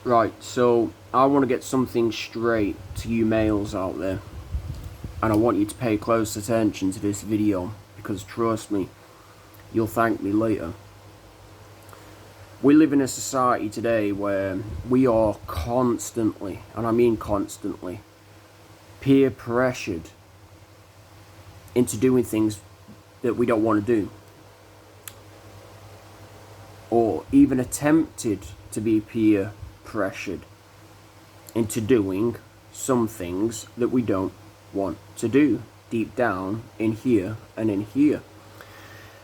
Right, so I want to get something straight to you males out there. And I want you to pay close attention to this video, because trust me, you'll thank me later. We live in a society today where we are constantly, and I mean constantly, peer pressured into doing things that we don't want to do. Or even attempted to be peer pressured into doing some things that we don't want to do deep down in here and in here.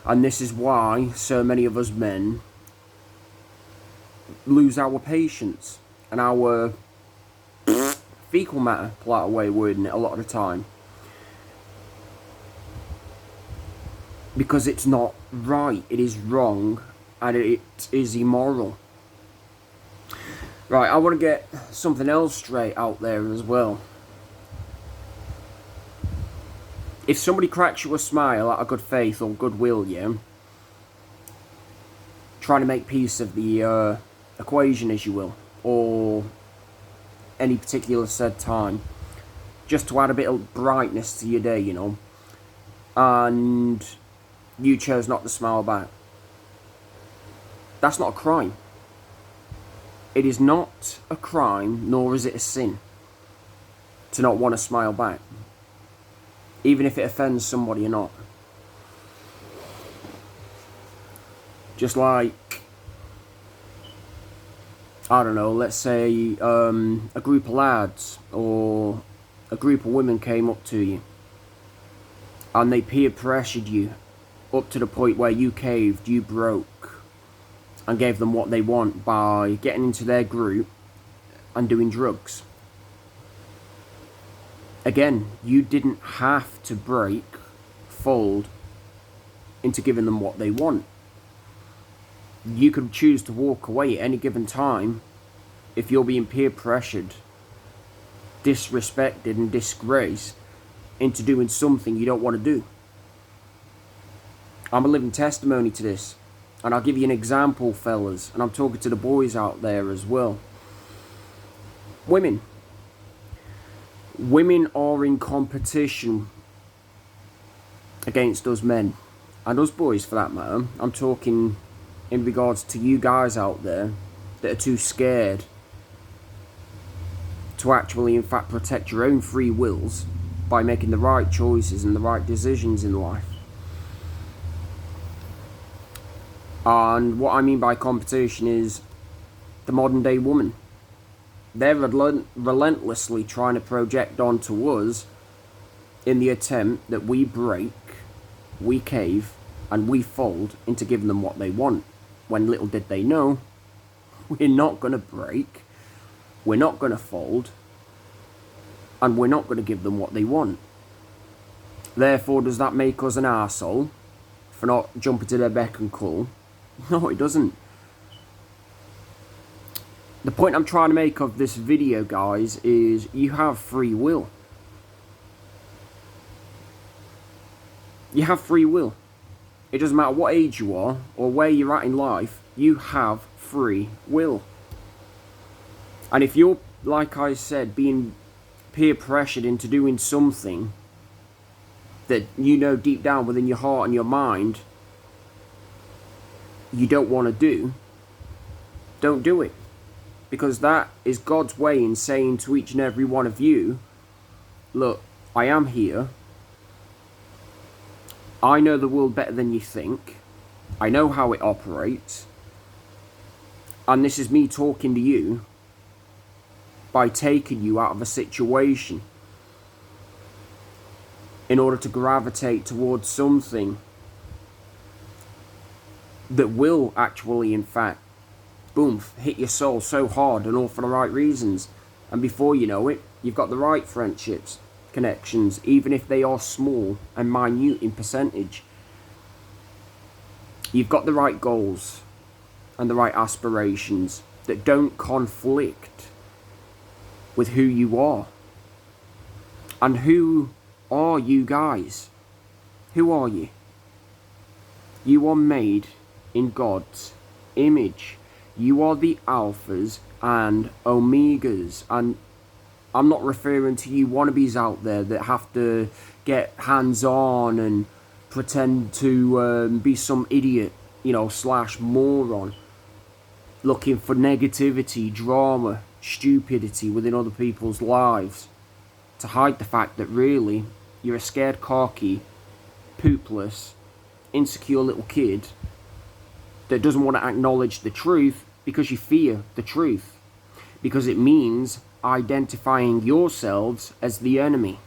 And this is why so many of us men lose our patience and our fecal matter, polite way of wording it, a lot of the time, because it's not right, it is wrong, and it is immoral. Right, I want to get something else straight out there as well. If somebody cracks you a smile out of good faith or goodwill, yeah, trying to make peace of the equation, as you will, or any particular said time, just to add a bit of brightness to your day, you know, and you chose not to smile back, that's not a crime. It is not a crime, nor is it a sin to not want to smile back, even if it offends somebody or not. Just like, I don't know, let's say a group of lads or a group of women came up to you and they peer pressured you up to the point where you caved, you broke, and gave them what they want by getting into their group and doing drugs. Again, you didn't have to break, fold into giving them what they want. You could choose to walk away at any given time if you're being peer pressured, disrespected and disgraced into doing something you don't want to do. I'm a living testimony to this. And I'll give you an example, fellas, and I'm talking to the boys out there as well. Women are in competition against us men, and us boys for that matter. I'm talking in regards to you guys out there that are too scared to actually, in fact, protect your own free wills by making the right choices and the right decisions in life. And what I mean by competition is the modern day woman. They're relentlessly trying to project onto us in the attempt that we break, we cave, and we fold into giving them what they want. When little did they know, we're not going to break, we're not going to fold, and we're not going to give them what they want. Therefore, does that make us an arsehole for not jumping to their beck and call? No, it doesn't. The point I'm trying to make of this video, guys, is you have free will. You have free will. It doesn't matter what age you are or where you're at in life, you have free will. And if you're, like I said, being peer pressured into doing something that you know deep down within your heart and your mind you don't want to do, don't do it. Because that is God's way in saying to each and every one of you, look, I am here. I know the world better than you think. I know how it operates. And this is me talking to you by taking you out of a situation in order to gravitate towards something that will actually, in fact, boom, hit your soul so hard and all for the right reasons. And before you know it, you've got the right friendships, connections, even if they are small and minute in percentage. You've got the right goals and the right aspirations that don't conflict with who you are. And who are you guys? Who are you? You are made in God's image. You are the alphas and omegas. And I'm not referring to you wannabes out there that have to get hands-on and pretend to be some idiot, slash moron, looking for negativity, drama, stupidity within other people's lives to hide the fact that really you're a scared, cocky, poopless, insecure little kid that doesn't want to acknowledge the truth because you fear the truth, because it means identifying yourselves as the enemy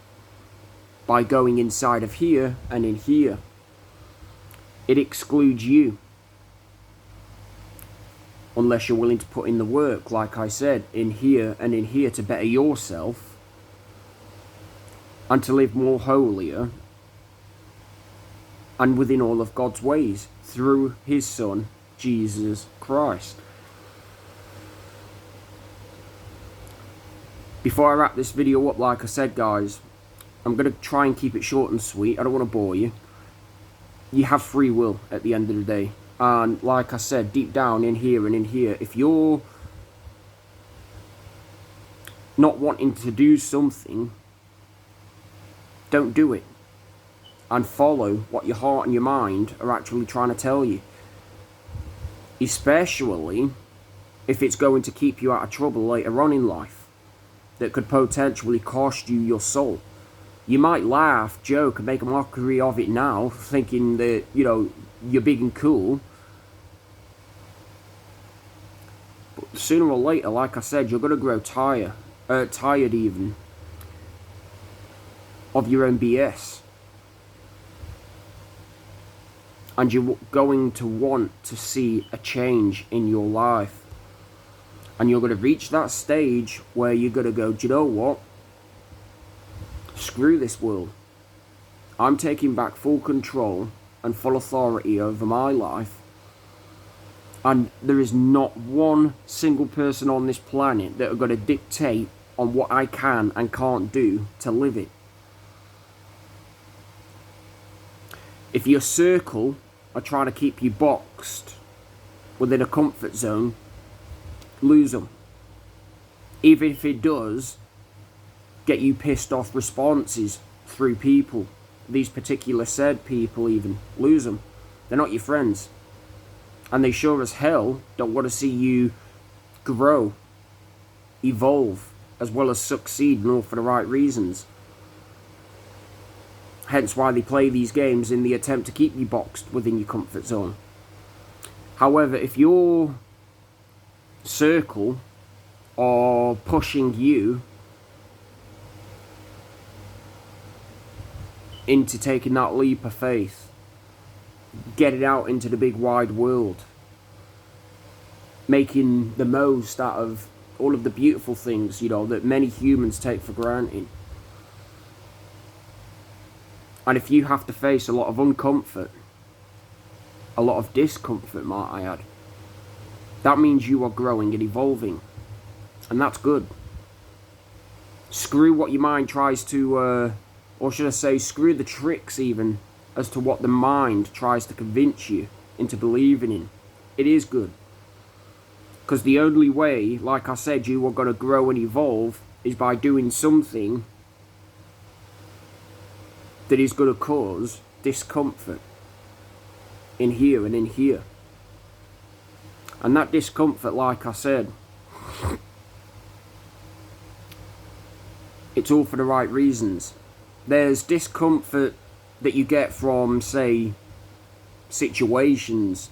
by going inside of here and in here. It excludes you unless you're willing to put in the work, like I said, in here and in here, to better yourself and to live more holier and within all of God's ways through his Son, Jesus Christ. Before I wrap this video up, like I said, guys, I'm going to try and keep it short and sweet. I don't want to bore you. You have free will at the end of the day. And like I said, deep down in here and in here, if you're not wanting to do something, don't do it. And follow what your heart and your mind are actually trying to tell you. Especially if it's going to keep you out of trouble later on in life. That could potentially cost you your soul. You might laugh, joke, and make a mockery of it now, thinking that, you're big and cool. But sooner or later, like I said, you're going to grow tired even, of your own BS. And you're going to want to see a change in your life. And you're going to reach that stage where you're going to go, do you know what? Screw this world. I'm taking back full control and full authority over my life. And there is not one single person on this planet that are going to dictate on what I can and can't do to live it. If your circle are trying to keep you boxed within a comfort zone, lose them. Even if it does get you pissed off responses through people, these particular said people, even lose them. They're not your friends, and they sure as hell don't want to see you grow, evolve, as well as succeed, and all for the right reasons. Hence why they play these games in the attempt to keep you boxed within your comfort zone. However, if your circle are pushing you into taking that leap of faith, getting out into the big wide world, making the most out of all of the beautiful things, that many humans take for granted. And if you have to face a lot of uncomfort, a lot of discomfort, might I add, that means you are growing and evolving. And that's good. Screw what your mind tries to, or should I say, screw the tricks even, as to what the mind tries to convince you into believing in. It is good. Because the only way, like I said, you are going to grow and evolve is by doing something that is going to cause discomfort in here and in here. And that discomfort, like I said, it's all for the right reasons. There's discomfort that you get from, say, situations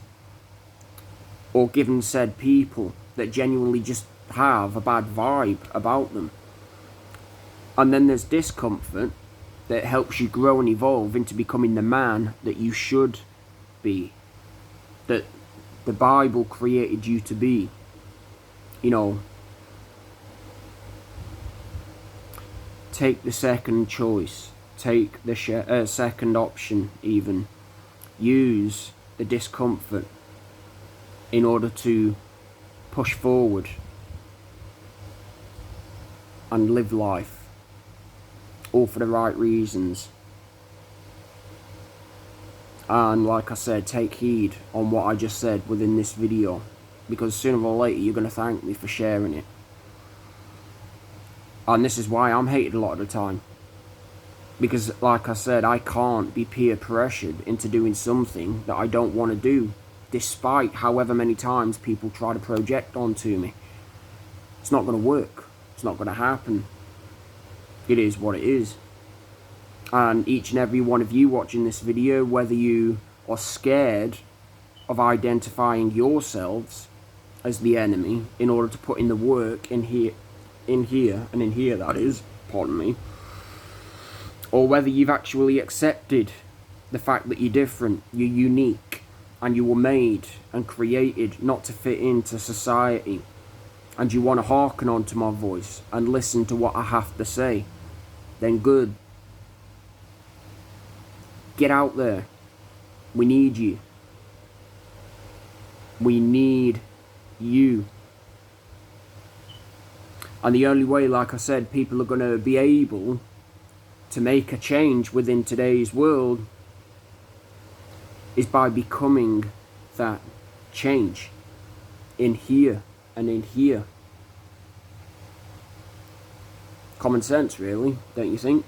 or given said people that genuinely just have a bad vibe about them. And then there's discomfort that helps you grow and evolve into becoming the man that you should be, that the Bible created you to be. Take the second choice, take the second option even. Use the discomfort in order to push forward and live life, all for the right reasons. And like I said, take heed on what I just said within this video, because sooner or later you're going to thank me for sharing it. And this is why I'm hated a lot of the time. Because, like I said, I can't be peer pressured into doing something that I don't want to do, despite however many times people try to project onto me. It's not going to work. It's not going to happen. It is what it is. And each and every one of you watching this video, whether you are scared of identifying yourselves as the enemy in order to put in the work in here, that is, pardon me, or whether you've actually accepted the fact that you're different, you're unique, and you were made and created not to fit into society, and you want to hearken onto my voice and listen to what I have to say, then good. Get out there. We need you. We need you. And the only way, like I said, people are going to be able to make a change within today's world is by becoming that change in here and in here. Common sense, really, don't you think?